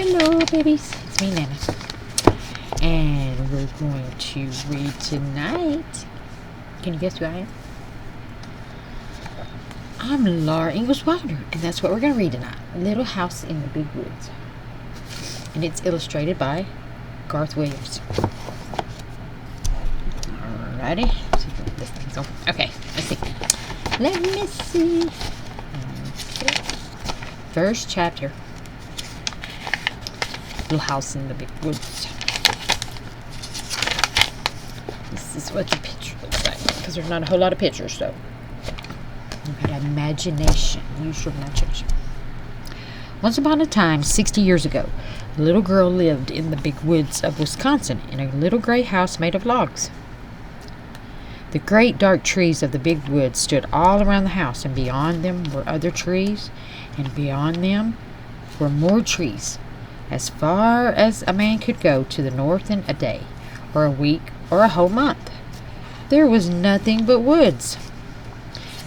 Hello, babies. It's me, Nana. And we're going to read tonight. Can you guess who I am? I'm Laura Ingalls, and that's what we're going to read tonight. Little House in the Big Woods. And it's illustrated by Garth Williams. Alrighty. Let's see if this thing's on. Okay, let's see. Let me see. Okay. First chapter. Little House in the Big Woods. This is what the picture looks like, because there's not a whole lot of pictures, so you've got imagination. Use your imagination. Once upon a time, 60 years ago, a little girl lived in the big woods of Wisconsin in a little gray house made of logs. The great dark trees of the big woods stood all around the house, and beyond them were other trees, and beyond them were more trees, as far as a man could go to the north in a day, or a week, or a whole month. There was nothing but woods.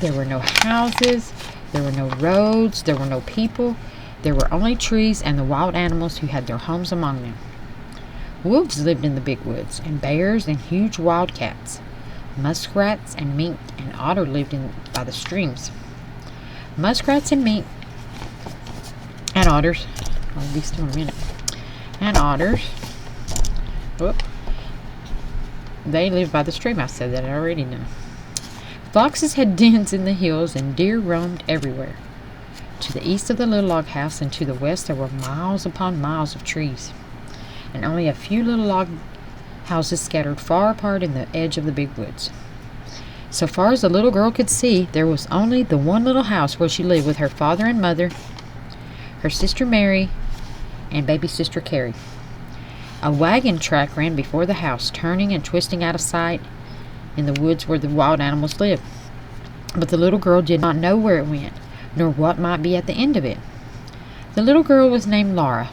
There were no houses, there were no roads, there were no people. There were only trees and the wild animals who had their homes among them. Wolves lived in the big woods, and bears and huge wild cats. Muskrats and mink and otter lived by the streams. Muskrats and mink and otters, I'll be still in a minute, and otters, they lived by the stream. I said that already now. Foxes had dens in the hills, and deer roamed everywhere. To the east of the little log house and to the west there were miles upon miles of trees, and only a few little log houses scattered far apart in the edge of the big woods. So far as the little girl could see, there was only the one little house where she lived with her father and mother, her sister Mary, and baby sister Carrie. A wagon track ran before the house, turning and twisting out of sight in the woods where the wild animals lived. But the little girl did not know where it went, nor what might be at the end of it. The little girl was named Laura.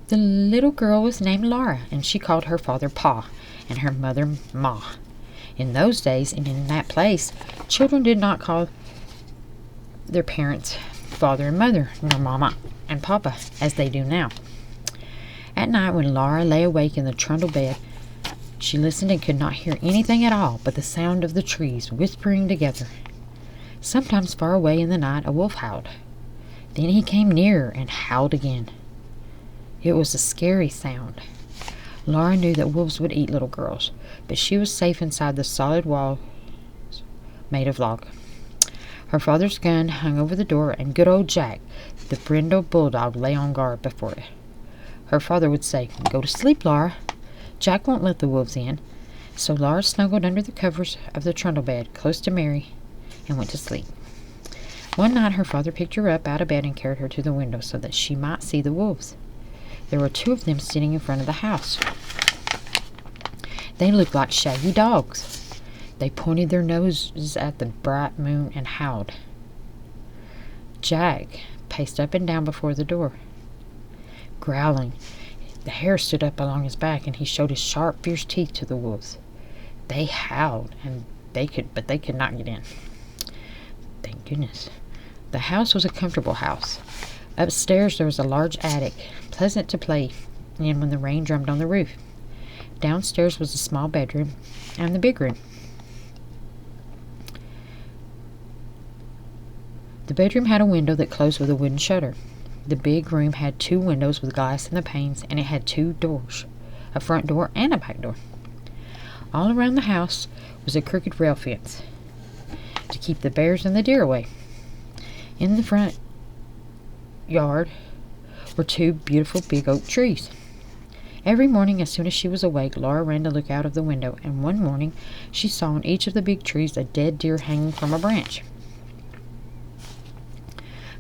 The little girl was named Laura, and she called her father Pa, and her mother Ma. In those days, and in that place, children did not call their parents father and mother, nor Mama and Papa, as they do now. At night, when Laura lay awake in the trundle bed, she listened and could not hear anything at all but the sound of the trees whispering together. Sometimes far away in the night a wolf howled. Then he came nearer and howled again. It was a scary sound. Laura knew that wolves would eat little girls, but she was safe inside the solid walls made of log. Her father's gun hung over the door, and good old Jack, the Brenda bulldog, lay on guard before it. Her father would say, "Go to sleep, Laura. Jack won't let the wolves in." So Laura snuggled under the covers of the trundle bed, close to Mary, and went to sleep. One night her father picked her up out of bed and carried her to the window so that she might see the wolves. There were two of them sitting in front of the house. They looked like shaggy dogs. They pointed their noses at the bright moon and howled. Jack paced up and down before the door, growling. The hair stood up along his back, and he showed his sharp, fierce teeth to the wolves. They howled, and they could not get in. Thank goodness. The house was a comfortable house. Upstairs there was a large attic, pleasant to play in when the rain drummed on the roof. Downstairs was a small bedroom and the big room. The bedroom had a window that closed with a wooden shutter. The big room had two windows with glass in the panes, and it had two doors, a front door and a back door. All around the house was a crooked rail fence to keep the bears and the deer away. In the front yard were two beautiful big oak trees. Every morning, as soon as she was awake, Laura ran to look out of the window, and one morning she saw on each of the big trees a dead deer hanging from a branch.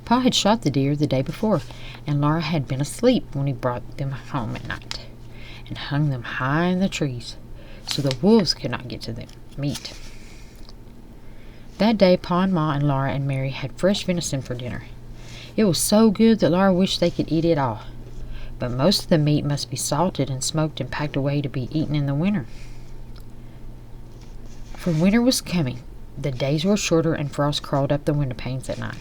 Pa had shot the deer the day before, and Laura had been asleep when he brought them home at night and hung them high in the trees so the wolves could not get to them meat. That day, Pa and Ma and Laura and Mary had fresh venison for dinner. It was so good that Laura wished they could eat it all, but most of the meat must be salted and smoked and packed away to be eaten in the winter. For winter was coming. The days were shorter, and frost crawled up the window panes at night.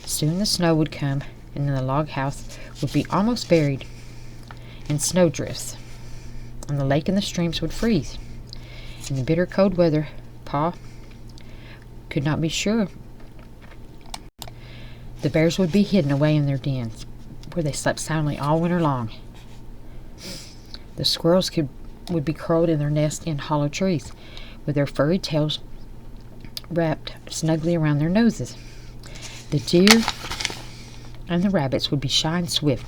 Soon the snow would come, and then the log house would be almost buried in snowdrifts, and the lake and the streams would freeze. In the bitter cold weather, Pa could not be sure. The bears would be hidden away in their dens, where they slept soundly all winter long. The squirrels would be curled in their nests in hollow trees, with their furry tails wrapped snugly around their noses. The deer and the rabbits would be shy and swift.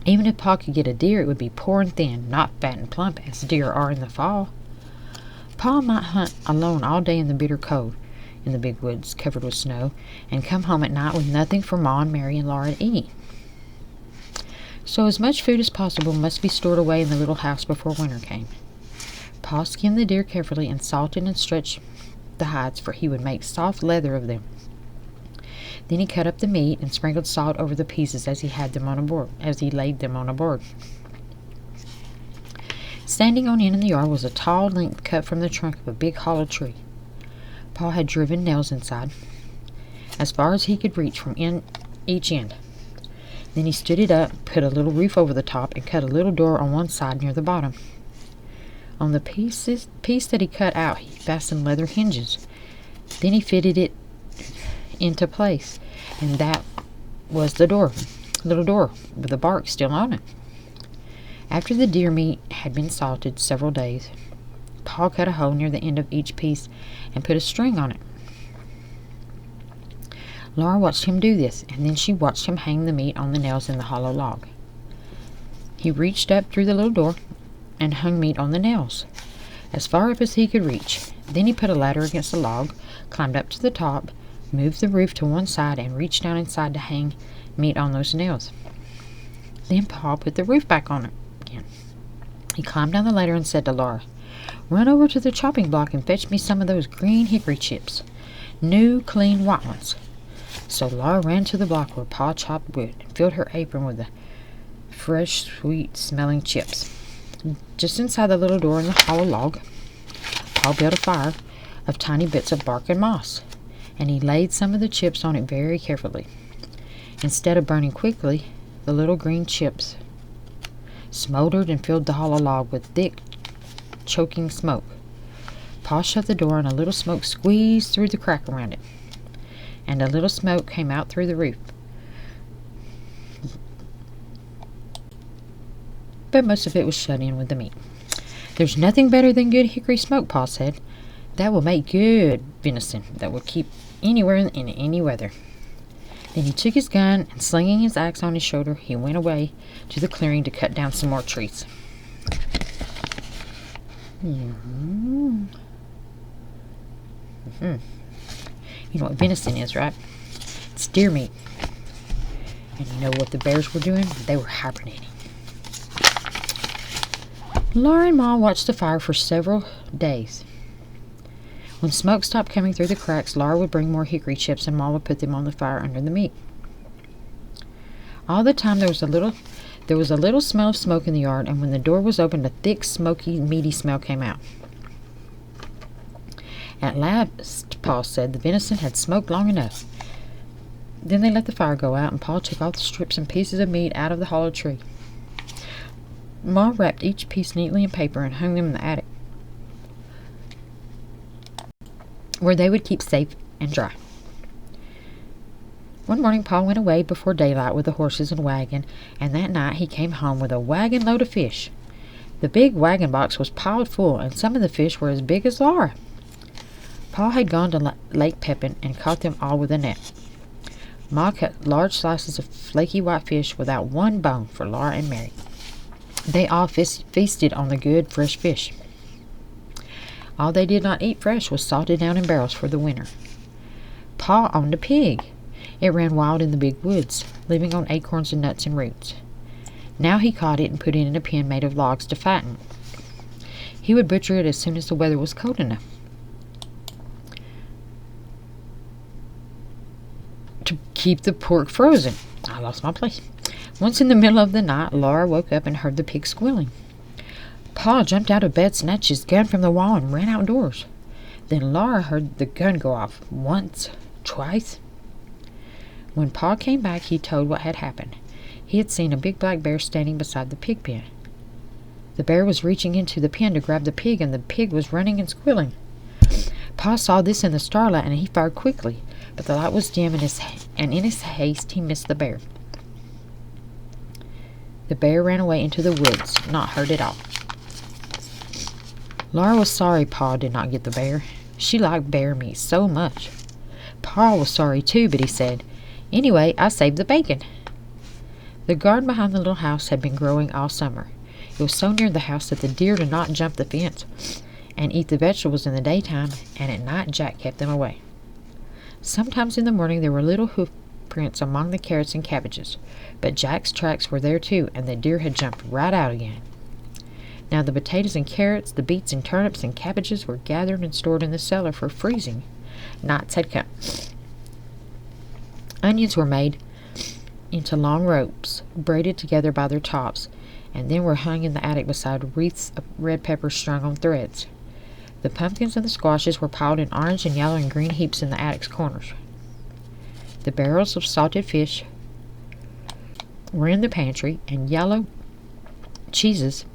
Even if Pa could get a deer, it would be poor and thin, not fat and plump as deer are in the fall. Pa might hunt alone all day in the bitter cold, in the big woods covered with snow, and come home at night with nothing for Ma and Mary and Laura to eat. So as much food as possible must be stored away in the little house before winter came. Pa skinned the deer carefully and salted and stretched the hides, for he would make soft leather of them. Then he cut up the meat and sprinkled salt over the pieces as he laid them on a board. Standing on end in the yard was a tall length cut from the trunk of a big hollow tree. Pa had driven nails inside, as far as he could reach from each end. Then he stood it up, put a little roof over the top, and cut a little door on one side near the bottom. On the piece that he cut out, he fastened leather hinges. Then he fitted it into place, and that was the little door with the bark still on it. After the deer meat had been salted several days, Pa cut a hole near the end of each piece and put a string on it. Laura watched him do this, and then she watched him hang the meat on the nails in the hollow log. He reached up through the little door and hung meat on the nails, as far up as he could reach. Then he put a ladder against the log, climbed up to the top, moved the roof to one side, and reached down inside to hang meat on those nails. Then Pa put the roof back on it again. He climbed down the ladder and said to Laura, "Run over to the chopping block and fetch me some of those green hickory chips. New, clean, white ones." So Laura ran to the block where Pa chopped wood and filled her apron with the fresh, sweet-smelling chips. Just inside the little door in the hollow log, Pa built a fire of tiny bits of bark and moss, and he laid some of the chips on it very carefully. Instead of burning quickly, the little green chips smoldered and filled the hollow log with thick, choking smoke. Pa shut the door, and a little smoke squeezed through the crack around it, and a little smoke came out through the roof. But most of it was shut in with the meat. "There's nothing better than good hickory smoke," Pa said. "That will make good venison that will keep anywhere in any weather." Then he took his gun, and slinging his axe on his shoulder, he went away to the clearing to cut down some more trees. You know what venison is, right? It's deer meat. And you know what the bears were doing? They were hibernating. Laura and Ma watched the fire for several days. When smoke stopped coming through the cracks, Laura would bring more hickory chips, and Ma would put them on the fire under the meat. All the time there was a little smell of smoke in the yard, and when the door was opened, a thick, smoky, meaty smell came out. At last, Pa said, the venison had smoked long enough. Then they let the fire go out, and Pa took all the strips and pieces of meat out of the hollow tree. Ma wrapped each piece neatly in paper and hung them in the attic, where they would keep safe and dry. One morning Pa went away before daylight with the horses and wagon, and that night he came home with a wagon load of fish. The big wagon box was piled full, and some of the fish were as big as Laura. Pa had gone to Lake Pepin and caught them all with a net. Ma cut large slices of flaky white fish without one bone for Laura and Mary. They all feasted on the good, fresh fish. All they did not eat fresh was salted down in barrels for the winter. Pa owned a pig. It ran wild in the big woods, living on acorns and nuts and roots. Now he caught it and put it in a pen made of logs to fatten. He would butcher it as soon as the weather was cold enough. To keep the pork frozen. I lost my place. Once in the middle of the night, Laura woke up and heard the pig squealing. Pa jumped out of bed, snatched his gun from the wall, and ran outdoors. Then Laura heard the gun go off once, twice. When Pa came back, he told what had happened. He had seen a big black bear standing beside the pig pen. The bear was reaching into the pen to grab the pig, and the pig was running and squealing. Pa saw this in the starlight, and he fired quickly, but the light was dim, and in his haste he missed the bear. The bear ran away into the woods, not hurt at all. Laura was sorry Pa did not get the bear. She liked bear meat so much. Pa was sorry too, but he said, "Anyway, I saved the bacon." The garden behind the little house had been growing all summer. It was so near the house that the deer did not jump the fence and eat the vegetables in the daytime, and at night Jack kept them away. Sometimes in the morning there were little hoof prints among the carrots and cabbages, but Jack's tracks were there too, and the deer had jumped right out again. Now the potatoes and carrots, the beets and turnips and cabbages were gathered and stored in the cellar for freezing. Nights had come. Onions were made into long ropes, braided together by their tops, and then were hung in the attic beside wreaths of red peppers strung on threads. The pumpkins and the squashes were piled in orange and yellow and green heaps in the attic's corners. The barrels of salted fish were in the pantry, and yellow cheeses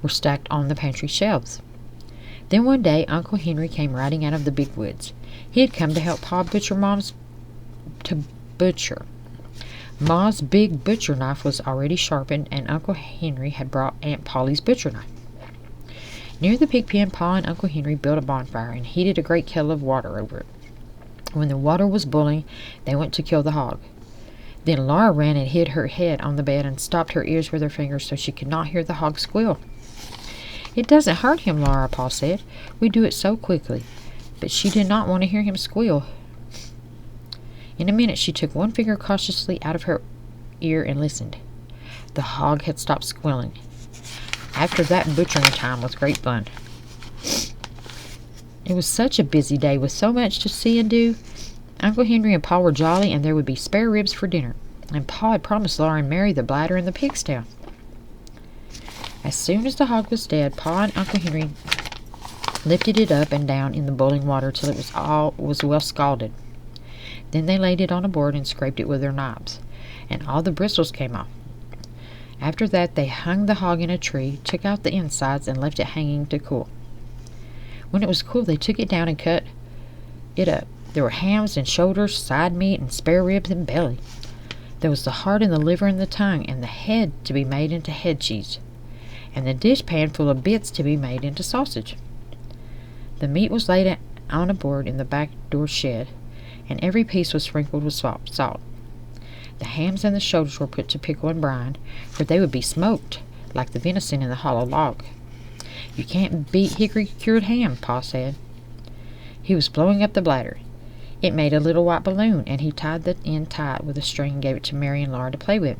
were stacked on the pantry shelves. Then one day Uncle Henry came riding out of the big woods. He had come to help Pa butcher butcher. Ma's big butcher knife was already sharpened, and Uncle Henry had brought Aunt Polly's butcher knife. Near the pig pen, Pa and Uncle Henry built a bonfire and heated a great kettle of water over it. When the water was boiling, they went to kill the hog. Then Laura ran and hid her head on the bed and stopped her ears with her fingers so she could not hear the hog squeal. "It doesn't hurt him, Laura," Pa said. "We do it so quickly." But she did not want to hear him squeal. In a minute she took one finger cautiously out of her ear and listened. The hog had stopped squealing. After that, butchering time was great fun. It was such a busy day with so much to see and do. Uncle Henry and Pa were jolly, and there would be spare ribs for dinner, and Pa had promised Laura and Mary the bladder and the pig's tail. As soon as the hog was dead, Pa and Uncle Henry lifted it up and down in the boiling water till it was well scalded. Then they laid it on a board and scraped it with their knives, and all the bristles came off. After that they hung the hog in a tree, took out the insides, and left it hanging to cool. When it was cool, they took it down and cut it up. There were hams and shoulders, side meat, and spare ribs and belly. There was the heart and the liver and the tongue, and the head to be made into head cheese, and the dishpan full of bits to be made into sausage. The meat was laid on a board in the back door shed, and every piece was sprinkled with salt. The hams and the shoulders were put to pickle and brine, for they would be smoked, like the venison in the hollow log. "You can't beat hickory-cured ham," Pa said. He was blowing up the bladder. It made a little white balloon, and he tied the end tight with a string and gave it to Mary and Laura to play with.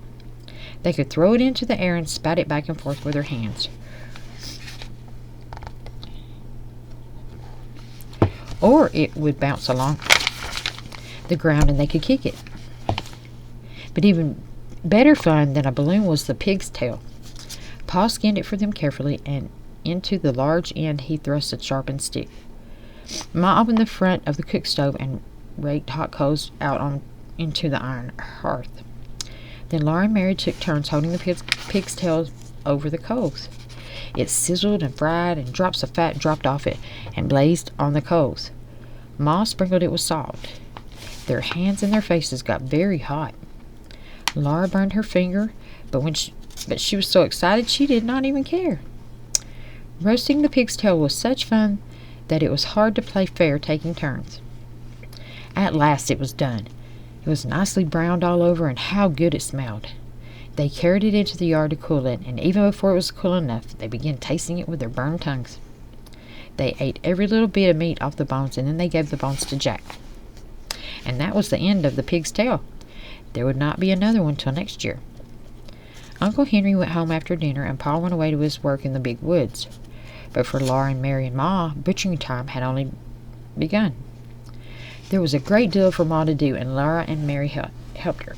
They could throw it into the air and spat it back and forth with their hands. Or it would bounce along the ground and they could kick it. But even better fun than a balloon was the pig's tail. Pa skinned it for them carefully, and into the large end he thrust a sharpened stick. Ma opened the front of the cook stove and raked hot coals out into the iron hearth. Then Laura and Mary took turns holding the pig's tail over the coals. It sizzled and fried, and drops of fat dropped off it and blazed on the coals. Ma sprinkled it with salt. Their hands and their faces got very hot. Laura burned her finger, but she was so excited she did not even care. Roasting the pig's tail was such fun that it was hard to play fair taking turns. At last it was done. It was nicely browned all over, and how good it smelled. They carried it into the yard to cool it, and even before it was cool enough, they began tasting it with their burned tongues. They ate every little bit of meat off the bones, and then they gave the bones to Jack. And that was the end of the pig's tail. There would not be another one till next year. Uncle Henry went home after dinner, and Pa went away to his work in the big woods. But for Laura and Mary and Ma, butchering time had only begun. There was a great deal for Ma to do, and Laura and Mary helped her.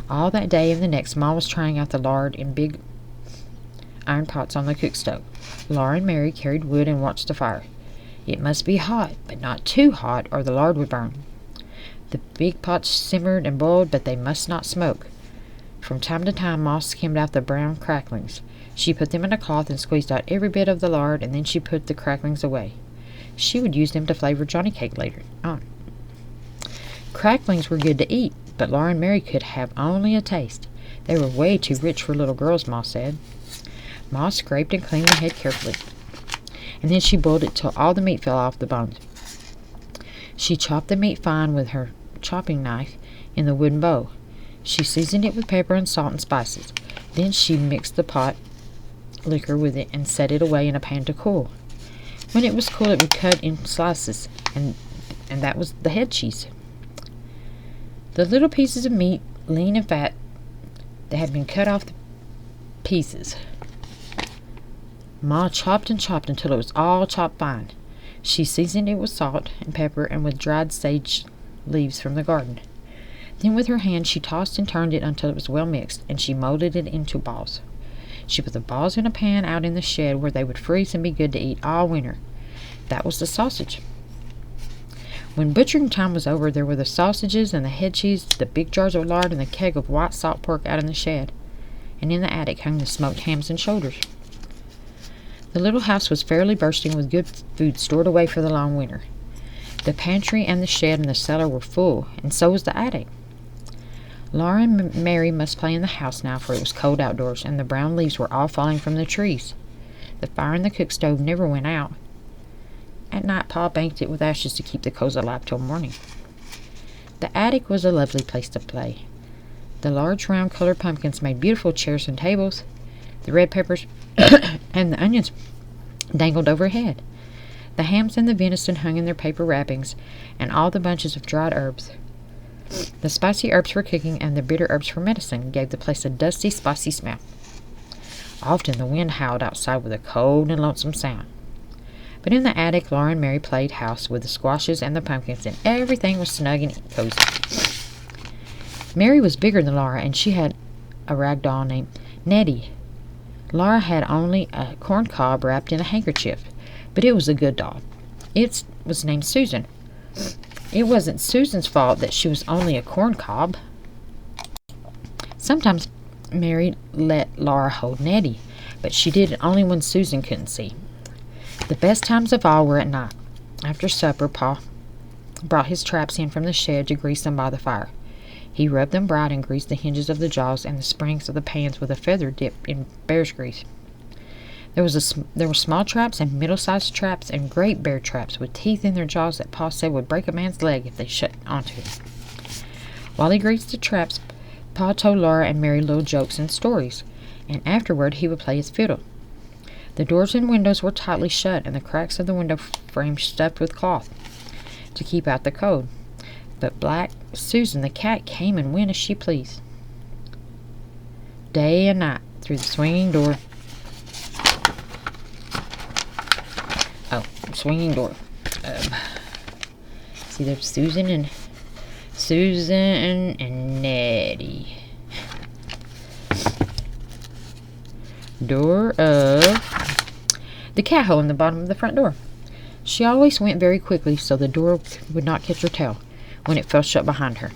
All that day and the next, Ma was trying out the lard in big iron pots on the cook stove. Laura and Mary carried wood and watched the fire. It must be hot, but not too hot, or the lard would burn. The big pots simmered and boiled, but they must not smoke. From time to time, Ma skimmed out the brown cracklings. She put them in a cloth and squeezed out every bit of the lard, and then she put the cracklings away. She would use them to flavor Johnny cake later on. Cracklings were good to eat, but Laura and Mary could have only a taste. They were way too rich for little girls, Ma said. Ma scraped and cleaned the head carefully, and then she boiled it till all the meat fell off the bones. She chopped the meat fine with her chopping knife in the wooden bowl. She seasoned it with pepper and salt and spices. Then she mixed the pot liquor with it and set it away in a pan to cool. When it was cool, it would cut in slices, and that was the head cheese. The little pieces of meat, lean and fat, that had been cut off the pieces. Ma chopped and chopped until it was all chopped fine. She seasoned it with salt and pepper and with dried sage leaves from the garden. Then with her hand she tossed and turned it until it was well mixed, and she molded it into balls. She put the balls in a pan out in the shed where they would freeze and be good to eat all winter. That was the sausage. When butchering time was over, there were the sausages and the head cheese, the big jars of lard, and the keg of white salt pork out in the shed. And in the attic hung the smoked hams and shoulders. The little house was fairly bursting with good food stored away for the long winter. The pantry and the shed and the cellar were full, and so was the attic. Laura and Mary must play in the house now, for it was cold outdoors, and the brown leaves were all falling from the trees. The fire in the cook stove never went out. At night, Pa banked it with ashes to keep the coals alive till morning. The attic was a lovely place to play. The large round colored pumpkins made beautiful chairs and tables. The red peppers and the onions dangled overhead. The hams and the venison hung in their paper wrappings, and all the bunches of dried herbs. The spicy herbs for cooking and the bitter herbs for medicine gave the place a dusty, spicy smell. Often the wind howled outside with a cold and lonesome sound. But in the attic, Laura and Mary played house with the squashes and the pumpkins, and everything was snug and cozy. Mary was bigger than Laura, and she had a rag doll named Nettie. Laura had only a corn cob wrapped in a handkerchief, but it was a good doll. It was named Susan. It wasn't Susan's fault that she was only a corn cob. Sometimes Mary let Laura hold Nettie, but she did it only when Susan couldn't see. The best times of all were at night. After supper, Pa brought his traps in from the shed to grease them by the fire. He rubbed them bright and greased the hinges of the jaws and the springs of the pans with a feather dipped in bear's grease. There were small traps and middle-sized traps and great bear traps with teeth in their jaws that Pa said would break a man's leg if they shut onto it. While he greased the traps, Pa told Laura and Mary little jokes and stories, and afterward he would play his fiddle. The doors and windows were tightly shut, and the cracks of the window frames stuffed with cloth to keep out the cold. But Black Susan the cat came and went as she pleased, day and night, through the swinging door. Swinging door. See, there's Susan and Nettie. Door of the cat hole in the bottom of the front door. She always went very quickly so the door would not catch her tail when it fell shut behind her.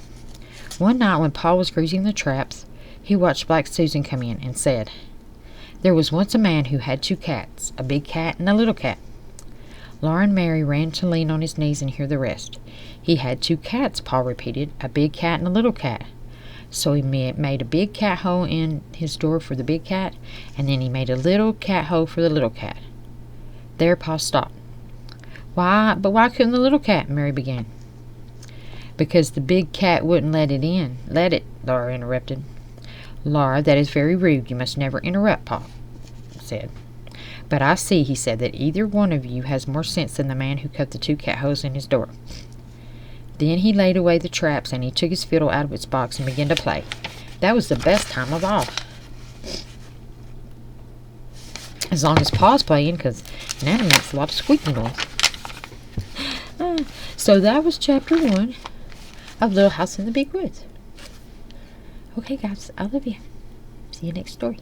One night when Pa was greasing the traps, he watched Black Susan come in and said, "There was once a man who had 2 cats, a big cat and a little cat." Laura and Mary ran to lean on his knees and hear the rest. "He had 2 cats," Pa repeated, "a big cat and a little cat. So he made a big cat hole in his door for the big cat, and then he made a little cat hole for the little cat." There Pa stopped. Why couldn't the little cat?" Mary began. "Because the big cat wouldn't let it in." "Let it," Laura interrupted. "Laura, that is very rude. You must never interrupt," Pa said. "But I see," he said, "that either one of you has more sense than the man who cut the 2 cat holes in his door." Then he laid away the traps, and he took his fiddle out of its box and began to play. That was the best time of all. As long as Pa's playing, because Nana makes a lot of squeaking noise. So that was chapter 1 of Little House in the Big Woods. Okay, guys, I love you. See you next story.